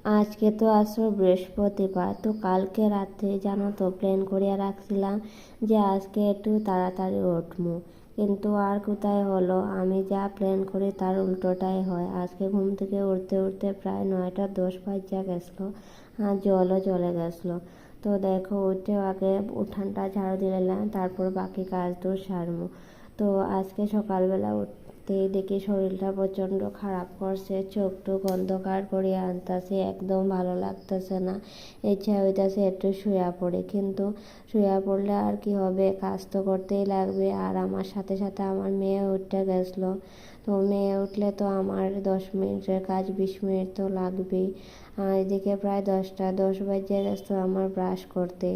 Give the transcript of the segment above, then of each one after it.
আজকে তো আসলে বৃহস্পতিবার, তো কালকে রাত্রে জানো তো প্ল্যান করিয়া রাখছিলাম যে আজকে একটু তাড়াতাড়ি উঠবো, কিন্তু আর কোথায় হলো। আমি যা প্ল্যান করি তার উল্টোটাই হয়। আজকে ঘুম থেকে উঠতে উঠতে প্রায় 9টা 10 বাজা গেছিলো, আর জলও চলে গেছিলো। তো দেখো উঠে আগে উঠানটা ঝাড়ু দিলাম, তারপর বাকি কাজ তো সারবো। তো আজকে সকালবেলা উঠতেই দেখি শরীরটা প্রচণ্ড খারাপ করছে, চোখ টোক অন্ধকার করিয়া আনতাছে, একদম ভালো লাগতেছে না। ইচ্ছা হইতাছে একটু শুয়া পড়ে, কিন্তু শুয়া পড়লে আর কি হবে, কাজ তো করতেই লাগবে। আর আমার সাথে সাথে আমার মেয়ে উঠতে গেছিলো, তো মেয়ে উঠলে তো আমার 10 মিনিটের কাজ 20 মিনিট তো লাগবেই। এদিকে প্রায় 10টা 10 বাজে গেছিলো আমার ব্রাশ করতে,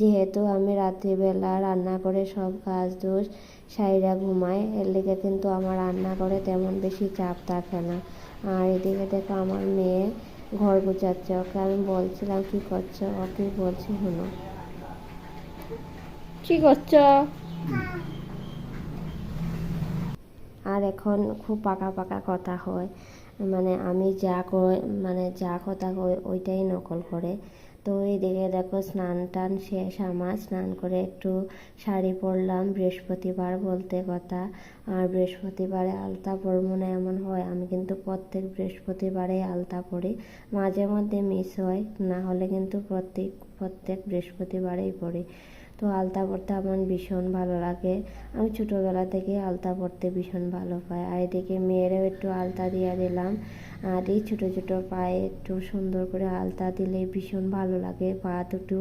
যেহেতু আমি রাত্রিবেলা রান্না করে সব কাজ দোষ সাইরা ঘুমাই, এর লেগে কিন্তু আমার রান্না করে তেমন বেশি চাপ থাকে না। আর এদিকে দেখো আমার মেয়ে ঘর গুছাচ্ছে, ওকে আমি বলছিলাম কি করছো, ও কি বলছে শোনো। কি করছো? আর এখন খুব পাকা পাকা কথা হয়, মানে আমি যা কই, মানে যা কথা কই ওইটাই নকল করে। তো এইদিকে দেখো স্নান টান শেষ আমার, স্নান করে একটু শাড়ি পরলাম, বৃহস্পতিবার বলতে কথা। আর বৃহস্পতিবারে আলতা পরবো না এমন হয়, আমি কিন্তু প্রত্যেক বৃহস্পতিবারে আলতা পরি। মাঝে মধ্যে মিস হয়, না হলে কিন্তু প্রত্যেক বৃহস্পতিবারেই পরি। তো আলতা পরতে আমার ভীষণ ভালো লাগে, আমি ছোটোবেলা থেকে আলতা পরতে ভীষণ ভালো পাই। আর এদিকে মেয়েরও একটু আলতা দিয়ে দিলাম, আর এই ছোটো ছোটো পায়ে একটু সুন্দর করে আলতা দিলে ভীষণ ভালো লাগে, পা দুটো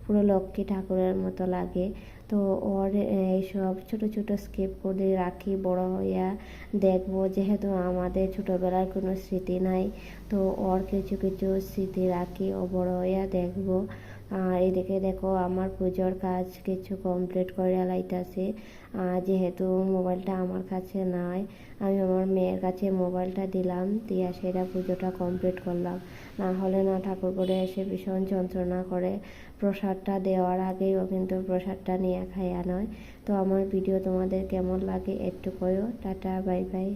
পুরো লক্ষ্মী ঠাকুরের মতো লাগে। তো ওর এইসব ছোটো ছোটো স্কিপ করে রাখি, বড় হইয়া দেখবো, যেহেতু আমাদের ছোটোবেলার কোনো স্মৃতি নাই, তো ওর কিছু কিছু স্মৃতি রাখি, ও বড় হইয়া দেখবো। আর এদিকে দেখো আমার পুজোর কাজ কিছু কমপ্লিট করে লাইতাছে। যেহেতু মোবাইলটা আমার কাছে নাই, আমি আমার মেয়ের কাছে মোবাইলটা দিলাম, দিয়া সেটা পুজোটা কমপ্লিট করলাম। না হলে না ঠাকুর করে এসে ভীষণ যন্ত্রণা করে, প্রসাদটা দেওয়ার আগেই ও কিন্তু প্রসাদটা নিয়ে খাইয়া নয়। তো আমার ভিডিও তোমাদের কেমন লাগে একটু কইও। Tata, bye bye.